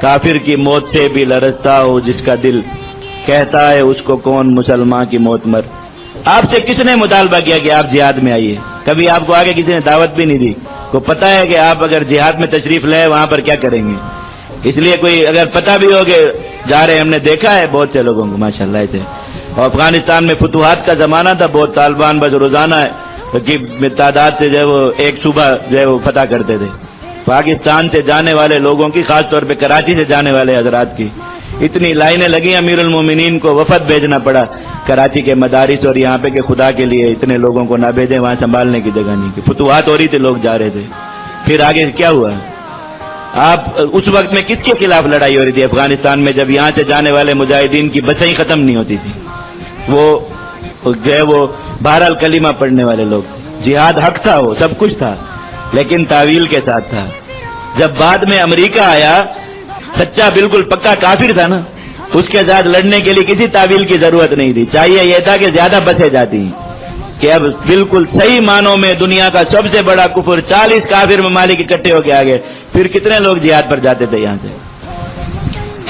کافر کی موت سے بھی لرزتا ہو جس کا دل، کہتا ہے اس کو کون مسلمان کی موت مر۔ آپ سے کس نے مطالبہ کیا کہ آپ جہاد میں آئیے؟ کبھی آپ کو آگے کسی نے دعوت بھی نہیں دی۔ کو پتا ہے کہ آپ اگر جہاد میں تشریف لائے وہاں پر کیا کریں گے؟ اس لیے کوئی اگر پتہ بھی ہو کہ جا رہے، ہم نے دیکھا ہے بہت سے لوگوں کو ماشاءاللہ ایسے، اور افغانستان میں فتوحات کا زمانہ تھا، بہت طالبان بس روزانہ کی تعداد سے جو ہے وہ ایک صوبہ جو ہے وہ فتح کرتے تھے۔ پاکستان سے جانے والے لوگوں کی، خاص طور پہ کراچی سے جانے والے حضرات کی اتنی لائنیں لگی، امیر المومنین کو وفد بھیجنا پڑا کراچی کے مدارس اور یہاں پہ کہ خدا کے لیے اتنے لوگوں کو نہ بھیجیں، وہاں سنبھالنے کی جگہ نہیں، کہ فتوحات ہو رہی تھی، لوگ جا رہے تھے۔ پھر آگے کیا ہوا؟ آپ اس وقت میں کس کے خلاف لڑائی ہو رہی تھی افغانستان میں، جب یہاں سے جانے والے مجاہدین کی بسیں ہی ختم نہیں ہوتی تھی؟ وہ جو ہے وہ بہرحال کلمہ پڑھنے والے لوگ، جہاد حق تھا، وہ سب کچھ تھا، لیکن تعویل کے ساتھ تھا۔ جب بعد میں امریکہ آیا، سچا بالکل پکا کافر تھا نا، اس کے ساتھ لڑنے کے لیے کسی تعویل کی ضرورت نہیں تھی، چاہیے یہ تھا کہ زیادہ بسیں جاتی کہ اب بالکل صحیح معنوں میں دنیا کا سب سے بڑا کفر، 40 کافر ممالک اکٹھے ہو کے آگے، پھر کتنے لوگ جہاد پر جاتے تھے یہاں سے؟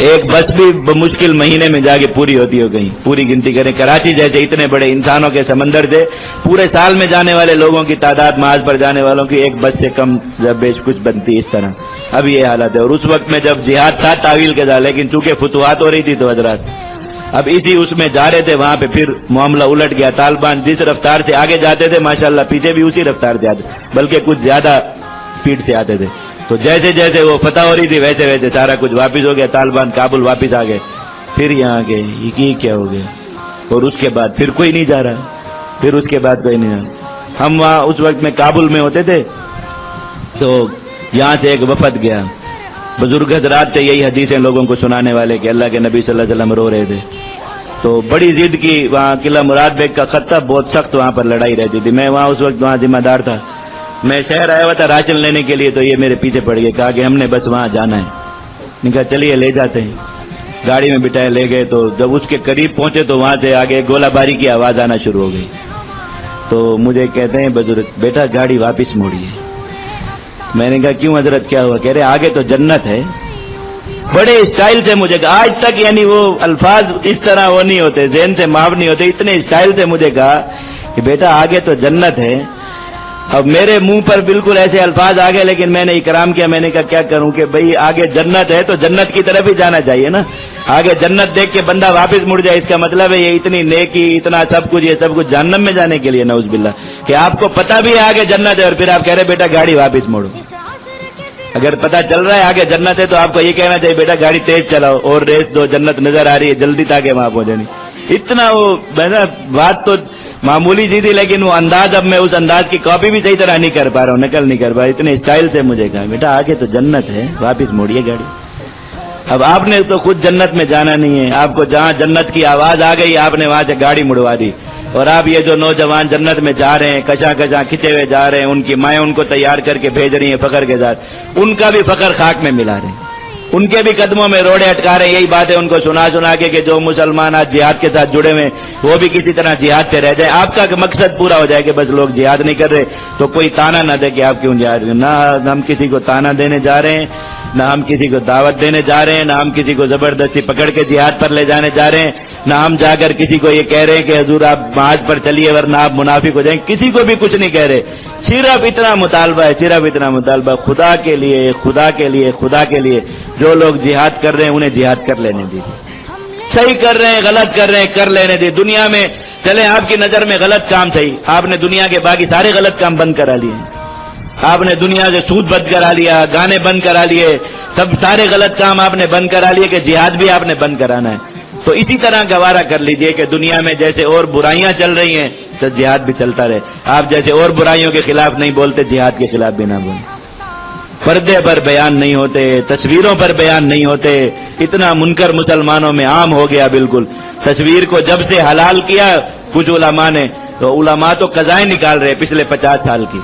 ایک بس بھی بمشکل مہینے میں جا کے پوری ہوتی ہو گئی، پوری گنتی کریں، کراچی جیسے اتنے بڑے انسانوں کے سمندر سے پورے سال میں جانے والے لوگوں کی تعداد، محاذ پر جانے والوں کی ایک بس سے کم بیش کچھ بنتی اس طرح۔ اب یہ حالت ہے، اور اس وقت میں جب جہاد تھا تعویل کے ساتھ، لیکن چونکہ فتوحات ہو رہی تھی تو حضرات اب اسی اس میں جا رہے تھے، وہاں پہ پھر معاملہ الٹ گیا۔ طالبان جس رفتار سے آگے جاتے تھے ماشاءاللہ پیچھے بھی اسی رفتار سے آتے، بلکہ کچھ زیادہ اسپیڈ سے آتے تھے۔ تو جیسے جیسے وہ فتح ہو رہی تھی ویسے ویسے سارا کچھ واپس ہو گیا، طالبان کابل واپس آ گئے، پھر یہاں کے یہ کیا ہو گیا، اور اس کے بعد پھر کوئی نہیں جا رہا، پھر اس کے بعد کوئی نہیں جا۔ ہم وہاں اس وقت میں کابل میں ہوتے تھے، تو یہاں سے ایک وفد گیا، بزرگ حضرات تھے یہی حدیثیں لوگوں کو سنانے والے کہ اللہ کے نبی صلی اللہ علیہ وسلم رو رہے تھے، تو بڑی ضد کی، وہاں قلعہ مراد بیگ کا خط تھا، بہت سخت وہاں پر لڑائی رہتی تھی۔ میں وہاں اس وقت وہاں ذمہ دار تھا، میں شہر آیا ہوا تھا راشن لینے کے لیے، تو یہ میرے پیچھے پڑ گئے، کہا کہ ہم نے بس وہاں جانا ہے۔ میں کہا چلیے لے جاتے ہیں، گاڑی میں بٹھائے لے گئے۔ تو جب اس کے قریب پہنچے تو وہاں سے آگے گولہ باری کی آواز آنا شروع ہو گئی، تو مجھے کہتے ہیں بزرگ بیٹا گاڑی واپس موڑیے۔ میں نے کہا کیوں حضرت کیا ہوا؟ کہہ رہے آگے تو جنت ہے۔ بڑے اسٹائل سے مجھے کہا، آج تک یعنی وہ الفاظ اس طرح وہ نہیں ہوتے، ذہن سے معاف نہیں ہوتے، اتنے اسٹائل سے مجھے کہا کہ بیٹا آگے تو جنت ہے۔ اب میرے منہ پر بالکل ایسے الفاظ آ گئے، لیکن میں نے اکرام کیا، میں نے کہا کیا کروں کہ بھئی آگے جنت ہے تو جنت کی طرف ہی جانا چاہیے نا، آگے جنت دیکھ کے بندہ واپس مڑ جائے، اس کا مطلب ہے یہ اتنی نیکی، اتنا سب کچھ، یہ سب کچھ جہنم میں جانے کے لیے نعوذ باللہ، کہ آپ کو پتہ بھی ہے آگے جنت ہے اور پھر آپ کہہ رہے بیٹا گاڑی واپس موڑو۔ اگر پتہ چل رہا ہے آگے جنت ہے تو آپ کو یہ کہنا چاہیے بیٹا گاڑی تیز چلاؤ اور ریس دو، جنت نظر آ رہی ہے جلدی تاکہ وہاں پہنچے۔ اتنا وہ بات تو معمولی سی تھی، لیکن وہ انداز، اب میں اس انداز کی کاپی بھی صحیح طرح نہیں کر پا رہا ہوں، نقل نہیں کر پا رہا، اتنے اسٹائل سے مجھے کہا بیٹا آگے تو جنت ہے واپس موڑیے گاڑی۔ اب آپ نے تو خود جنت میں جانا نہیں ہے، آپ کو جہاں جنت کی آواز آ گئی آپ نے وہاں سے گاڑی مڑوا دی، اور آپ یہ جو نوجوان جنت میں جا رہے ہیں، کشاں کشاں کھچے ہوئے جا رہے ہیں، ان کی مائیں ان کو تیار کر کے بھیج رہی ہیں فخر کے ساتھ، ان کا بھی فخر خاک میں ملا رہے ہیں، ان کے بھی قدموں میں روڑے اٹکا رہے ہیں، یہی باتیں ان کو سنا سنا کے کہ جو مسلمان آج جہاد کے ساتھ جڑے ہوئے وہ بھی کسی طرح جہاد سے رہ جائے، آپ کا مقصد پورا ہو جائے کہ بس لوگ جہاد نہیں کر رہے تو کوئی تانا نہ دے کہ آپ کیوں جہاد کریں۔ نہ ہم کسی کو تانا دینے جا رہے ہیں، نہ ہم کسی کو دعوت دینے جا رہے ہیں، نہ ہم کسی کو زبردستی پکڑ کے جہاد پر لے جانے جا رہے ہیں، نہ ہم جا کر کسی کو یہ کہہ رہے ہیں کہ حضور آپ محاذ پر چلیے ورنہ آپ منافق ہو جائیں، کسی کو بھی کچھ نہیں کہہ رہے، صرف اتنا مطالبہ ہے، صرف اتنا مطالبہ، خدا کے لیے، خدا کے لیے، خدا کے لیے جو لوگ جہاد کر رہے ہیں انہیں جہاد کر لینے دیجیے، صحیح کر رہے ہیں غلط کر رہے ہیں کر لینے دیجیے، دنیا میں چلے آپ کی نظر میں غلط کام صحیح، آپ نے دنیا کے باقی سارے غلط کام بند کرا لیے، آپ نے دنیا سے سود بند کرا لیا، گانے بند کرا لیے، سب سارے غلط کام آپ نے بند کرا لیے، کہ جہاد بھی آپ نے بند کرانا ہے، تو اسی طرح گوارا کر لیجئے کہ دنیا میں جیسے اور برائیاں چل رہی ہیں تو جہاد بھی چلتا رہے، آپ جیسے اور برائیوں کے خلاف نہیں بولتے جہاد کے خلاف بھی نہ بولیں، پردے پر بیان نہیں ہوتے، تصویروں پر بیان نہیں ہوتے، اتنا منکر مسلمانوں میں عام ہو گیا بالکل، تصویر کو جب سے حلال کیا کچھ علماء نے، تو علماء تو قضائیں نکال رہے پچھلے 50 سال کی،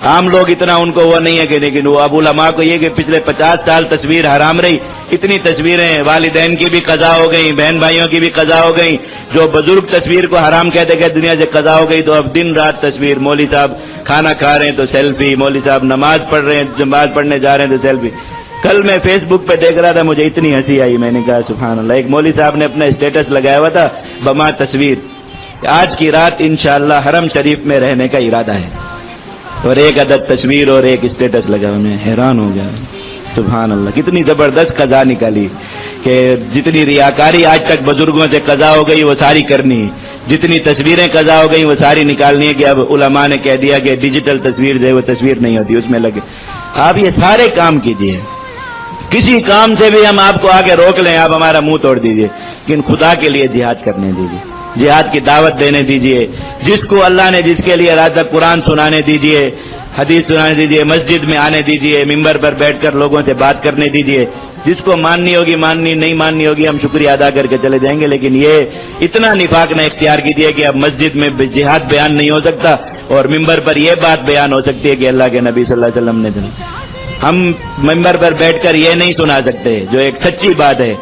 عام لوگ اتنا ان کو وہ نہیں ہے کہ، لیکن وہ اب علماء کو یہ کہ پچھلے 50 سال تصویر حرام رہی، اتنی تصویریں والدین کی بھی قضا ہو گئی، بہن بھائیوں کی بھی قضا ہو گئی، جو بزرگ تصویر کو حرام کہتے کہ دنیا سے قضا ہو گئی، تو اب دن رات تصویر، مولوی صاحب کھانا کھا رہے ہیں تو سیلفی، مولوی صاحب نماز پڑھ رہے ہیں، نماز پڑھنے جا رہے ہیں تو سیلفی، کل میں فیس بک پہ دیکھ رہا تھا, مجھے اتنی ہنسی آئی, میں نے کہا سبحان اللہ. ایک مولوی صاحب نے اپنا اسٹیٹس لگایا ہوا تھا بما تصویر, آج کی رات انشاءاللہ حرم شریف میں رہنے کا ارادہ ہے, اور ایک عدد تصویر اور ایک اسٹیٹس لگا. میں حیران ہو گیا, سبحان اللہ کتنی زبردست قضا نکالی کہ جتنی ریاکاری آج تک بزرگوں سے قضا ہو گئی وہ ساری کرنی, جتنی تصویریں قضا ہو گئی وہ ساری نکالنی ہے کہ اب علماء نے کہہ دیا کہ ڈیجیٹل تصویر جو ہے وہ تصویر نہیں ہوتی, اس میں لگے. آپ یہ سارے کام کیجئے, کسی کام سے بھی ہم آپ کو آگے روک لیں, آپ ہمارا منہ توڑ دیجئے, لیکن خدا کے لیے جہاد کرنے دیجئے, جہاد کی دعوت دینے دیجئے. جس کو اللہ نے جس کے لیے رات تک قرآن سنانے دیجئے, حدیث سنانے دیجئے, مسجد میں آنے دیجئے, ممبر پر بیٹھ کر لوگوں سے بات کرنے دیجئے. جس کو ماننی ہوگی ماننی, نہیں ماننی ہوگی ہم شکریہ ادا کر کے چلے جائیں گے, لیکن یہ اتنا نفاق نہ اختیار کیجیے کہ اب مسجد میں جہاد بیان نہیں ہو سکتا اور ممبر پر یہ بات بیان ہو سکتی ہے کہ اللہ کے نبی صلی اللہ علیہ وسلم نے دیا. ہم ممبر پر بیٹھ کر یہ نہیں سنا سکتے جو ایک سچی بات ہے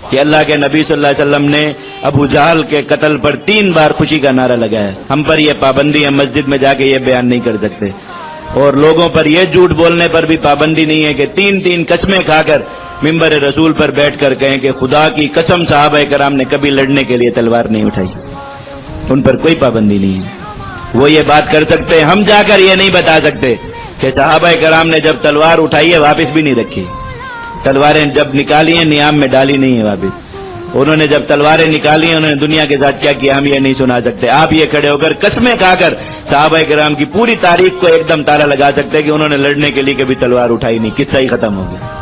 کہ اللہ کے نبی صلی اللہ علیہ وسلم نے ابو جہل کے قتل پر 3 بار خوشی کا نعرہ لگایا. ہم پر یہ پابندی, ہم مسجد میں جا کے یہ بیان نہیں کر سکتے, اور لوگوں پر یہ جھوٹ بولنے پر بھی پابندی نہیں ہے کہ 3 قسمیں کھا کر ممبر رسول پر بیٹھ کر کہیں کہ خدا کی قسم صحابہ کرام نے کبھی لڑنے کے لیے تلوار نہیں اٹھائی. ان پر کوئی پابندی نہیں ہے, وہ یہ بات کر سکتے ہیں, ہم جا کر یہ نہیں بتا سکتے کہ صحابہ کرام نے جب تلوار اٹھائی ہے واپس بھی نہیں رکھی, تلواریں جب نکالی ہیں نیام میں ڈالی نہیں ہے واپس. انہوں نے جب تلواریں نکالی ہیں انہوں نے دنیا کے ساتھ کیا کیا ہم یہ نہیں سنا سکتے. آپ یہ کھڑے ہو کر قسمیں کھا کر صحابہ کرام کی پوری تاریخ کو ایک دم تالا لگا سکتے ہیں کہ انہوں نے لڑنے کے لیے کبھی تلوار اٹھائی نہیں, قصہ ہی ختم ہو گیا.